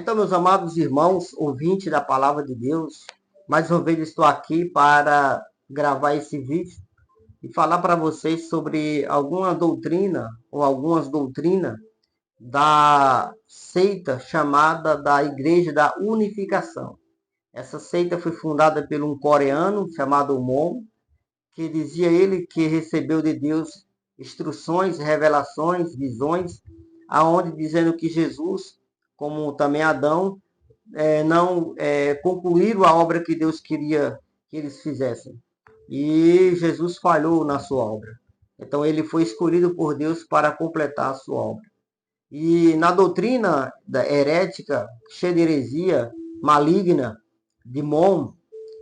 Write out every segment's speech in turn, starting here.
Então, meus amados irmãos, ouvintes da palavra de Deus, mais uma vez estou aqui para gravar esse vídeo e falar para vocês sobre alguma doutrina ou algumas doutrinas da seita chamada da Igreja da Unificação. Essa seita foi fundada por um coreano chamado Mon, que dizia ele que recebeu de Deus instruções, revelações, visões, aonde dizendo que Jesus, como também Adão, não concluíram a obra que Deus queria que eles fizessem. E Jesus falhou na sua obra. Então ele foi escolhido por Deus para completar a sua obra. E na doutrina da herética, cheia de heresia, maligna, de Mon,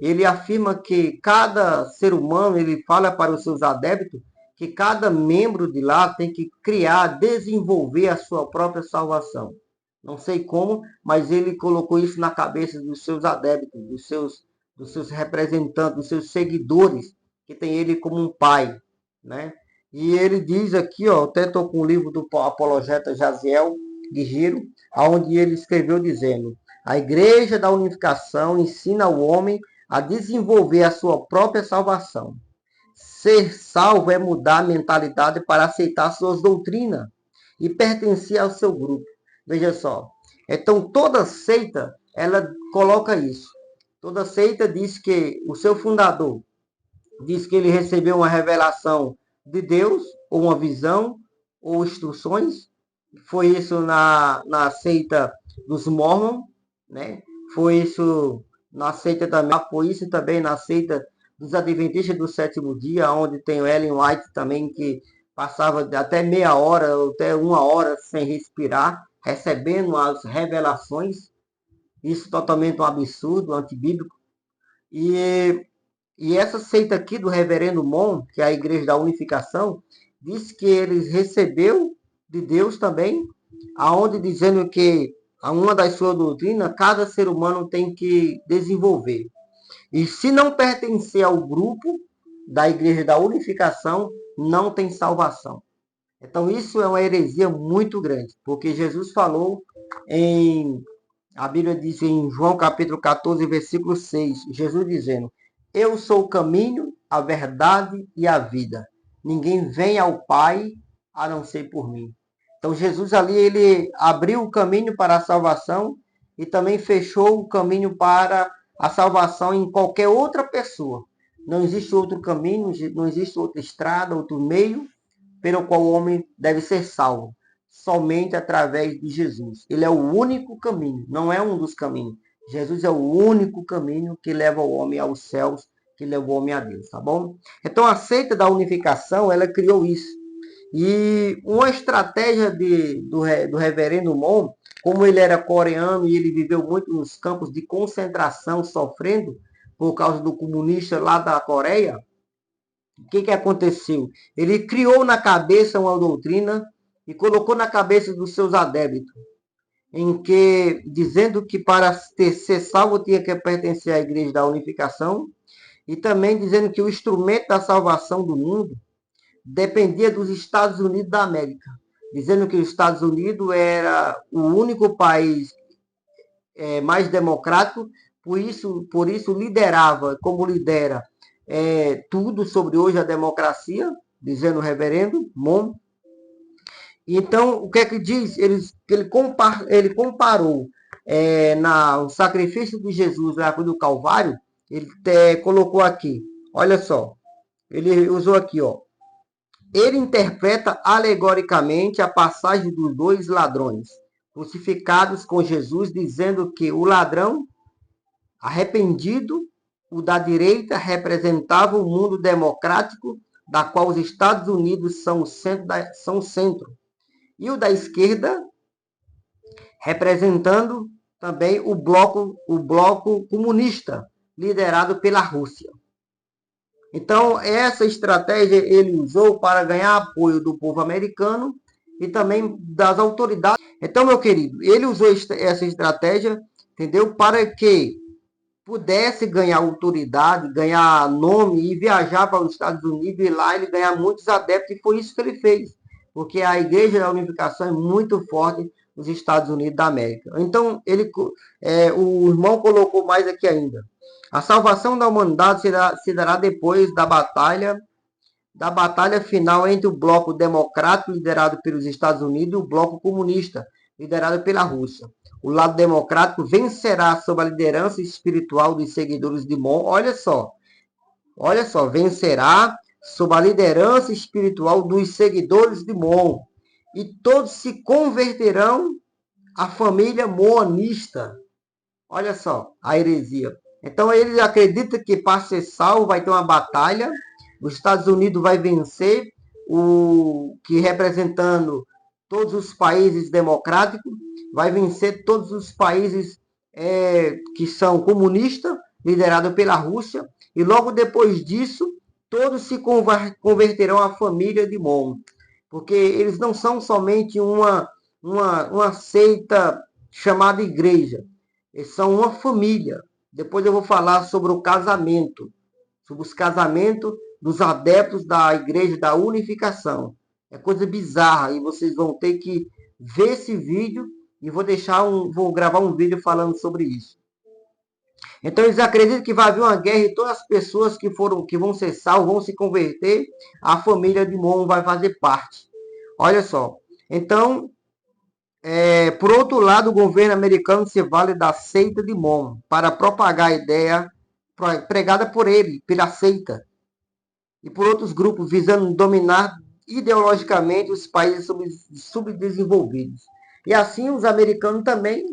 ele afirma que cada ser humano, ele fala para os seus adeptos, que cada membro de lá tem que criar, desenvolver a sua própria salvação. Não sei como, mas ele colocou isso na cabeça dos seus adeptos, dos seus representantes, dos seus seguidores, que tem ele como um pai, né? E ele diz aqui, ó, até estou com o livro do apologeta Jaziel Guerreiro, onde ele escreveu dizendo: a Igreja da Unificação ensina o homem a desenvolver a sua própria salvação. Ser salvo é mudar a mentalidade para aceitar suas doutrinas e pertencer ao seu grupo. Veja só. Então, toda seita, ela coloca isso. Toda seita diz que o seu fundador diz que ele recebeu uma revelação de Deus, ou uma visão, ou instruções. Foi isso na seita dos Mormons, né? Foi isso na seita também, foi isso também na seita dos Adventistas do Sétimo Dia, onde tem o Ellen White também, que passava até meia hora, ou até uma hora sem respirar, recebendo as revelações. Isso totalmente um absurdo, antibíblico. E essa seita aqui do reverendo Mon, que é a Igreja da Unificação, diz que eles recebeu de Deus também, aonde dizendo que uma das suas doutrinas, cada ser humano tem que desenvolver. E se não pertencer ao grupo da Igreja da Unificação, não tem salvação. Então isso é uma heresia muito grande, porque Jesus falou a Bíblia diz em João capítulo 14, versículo 6, Jesus dizendo: eu sou o caminho, a verdade e a vida. Ninguém vem ao Pai a não ser por mim. Então Jesus ali, ele abriu o caminho para a salvação e também fechou o caminho para a salvação em qualquer outra pessoa. Não existe outro caminho, não existe outra estrada, outro meio pelo qual o homem deve ser salvo. Somente através de Jesus. Ele é o único caminho, não é um dos caminhos. Jesus é o único caminho que leva o homem aos céus, que leva o homem a Deus, tá bom? Então a seita da unificação, ela criou isso. E uma estratégia do reverendo Mon, como ele era coreano e ele viveu muito nos campos de concentração, sofrendo por causa do comunista lá da Coreia, o que aconteceu? Ele criou na cabeça uma doutrina e colocou na cabeça dos seus adeptos, em que, dizendo que para ser salvo tinha que pertencer à Igreja da Unificação, e também dizendo que o instrumento da salvação do mundo dependia dos Estados Unidos da América, dizendo que os Estados Unidos era o único país mais democrático, por isso liderava, como lidera, tudo sobre hoje a democracia, dizendo o reverendo Mon. Então, o que é que diz? Ele comparou o sacrifício de Jesus na cruz do Calvário, ele colocou aqui, olha só, ele usou aqui, ó. Ele interpreta alegoricamente a passagem dos dois ladrões crucificados com Jesus, dizendo que o ladrão arrependido, o da direita, representava o mundo democrático, da qual os Estados Unidos são o centro. E o da esquerda, representando também o bloco comunista, liderado pela Rússia. Então, essa estratégia ele usou para ganhar apoio do povo americano e também das autoridades. Então, meu querido, ele usou essa estratégia, entendeu? Para que pudesse ganhar autoridade, ganhar nome e viajar para os Estados Unidos e lá ele ganhar muitos adeptos, e foi isso que ele fez. Porque a Igreja da Unificação é muito forte os Estados Unidos da América. Então, o irmão colocou mais aqui ainda. A salvação da humanidade se dará depois da batalha final entre o bloco democrático, liderado pelos Estados Unidos, e o bloco comunista, liderado pela Rússia. O lado democrático vencerá sob a liderança espiritual dos seguidores de Mon. Olha só, vencerá sob a liderança espiritual dos seguidores de Mon. E todos se converterão à família monista. Olha só, a heresia. Então eles acreditam que para ser salvo vai ter uma batalha. Os Estados Unidos vai vencer, o que representando todos os países democráticos, vai vencer todos os países que são comunistas, liderados pela Rússia, e logo depois disso, todos se converterão à família de Mon, porque eles não são somente uma seita chamada igreja, eles são uma família. Depois eu vou falar sobre o casamento, sobre os casamentos dos adeptos da Igreja da Unificação. É coisa bizarra e vocês vão ter que ver esse vídeo e vou gravar um vídeo falando sobre isso. Então eles acreditam que vai haver uma guerra e todas as pessoas que vão ser salvas, vão se converter, a família de Mon vai fazer parte. Olha só. Então, por outro lado, o governo americano se vale da seita de Mon para propagar a ideia pregada por ele, pela seita, e por outros grupos visando dominar ideologicamente os países subdesenvolvidos. E assim os americanos também,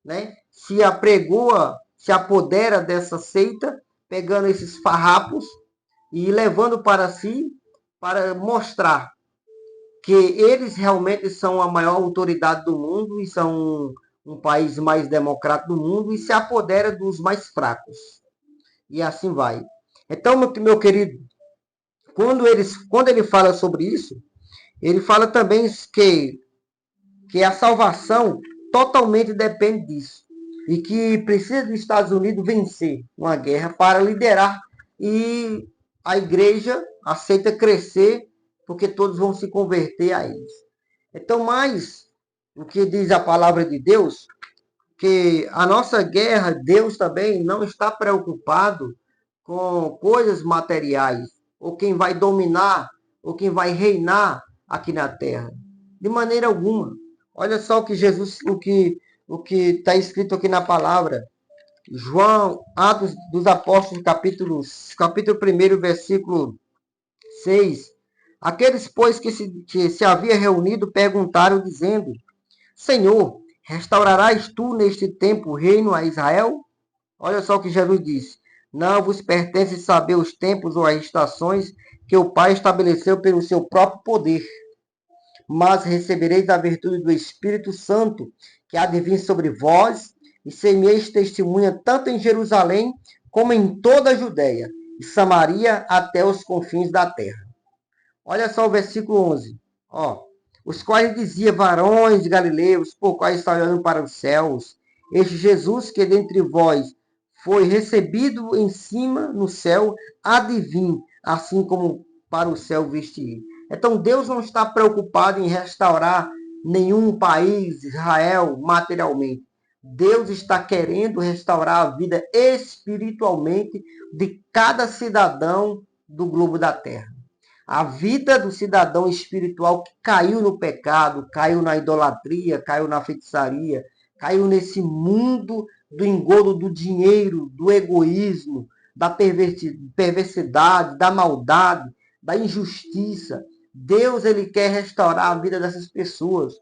né, se apodera dessa seita, pegando esses farrapos e levando para si, para mostrar que eles realmente são a maior autoridade do mundo e são um país mais democrático do mundo e se apodera dos mais fracos. E assim vai. Então, meu querido, quando ele fala sobre isso, ele fala também que a salvação totalmente depende disso. E que precisa dos Estados Unidos vencer uma guerra para liderar e a igreja aceita crescer porque todos vão se converter a eles. Então, mais o que diz a palavra de Deus, que a nossa guerra, Deus também não está preocupado com coisas materiais, ou quem vai dominar, ou quem vai reinar aqui na terra. De maneira alguma. Olha só o que Jesus, o que está escrito aqui na palavra. João, Atos dos Apóstolos, capítulo 1, versículo 6. Aqueles, pois, que se havia reunido, perguntaram, dizendo: Senhor, restaurarás tu neste tempo o reino a Israel? Olha só o que Jesus disse. Não vos pertence saber os tempos ou as estações que o Pai estabeleceu pelo seu próprio poder. Mas recebereis a virtude do Espírito Santo, que há de vir sobre vós, e semeis testemunha tanto em Jerusalém, como em toda a Judéia, e Samaria até os confins da terra. Olha só o versículo 11. Os quais dizia, varões galileus, por quais está olhando para os céus, este Jesus que dentre vós foi recebido em cima no céu, há de vir, assim como para o céu viste ir. Então Deus não está preocupado em restaurar nenhum país, Israel, materialmente. Deus está querendo restaurar a vida espiritualmente de cada cidadão do globo da terra. A vida do cidadão espiritual que caiu no pecado, caiu na idolatria, caiu na feitiçaria, caiu nesse mundo do engodo do dinheiro, do egoísmo, da perversidade, da maldade, da injustiça. Deus, ele quer restaurar a vida dessas pessoas.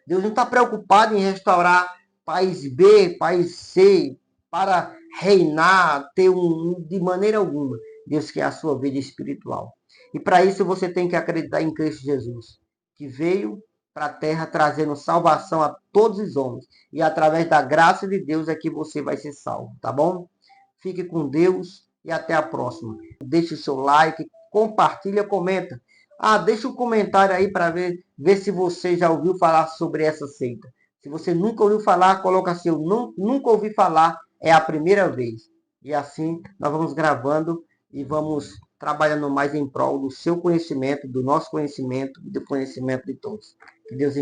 Deus não está preocupado em restaurar país B, país C, para reinar, de maneira alguma. Deus quer a sua vida espiritual. E para isso você tem que acreditar em Cristo Jesus, que veio para a terra trazendo salvação a todos os homens. E através da graça de Deus é que você vai ser salvo, tá bom? Fique com Deus e até a próxima. Deixe o seu like, compartilha, comenta. Deixa um comentário aí para ver se você já ouviu falar sobre essa seita. Se você nunca ouviu falar, coloca assim, eu nunca ouvi falar, é a primeira vez. E assim nós vamos gravando e vamos trabalhando mais em prol do seu conhecimento, do nosso conhecimento e do conhecimento de todos. Que Deus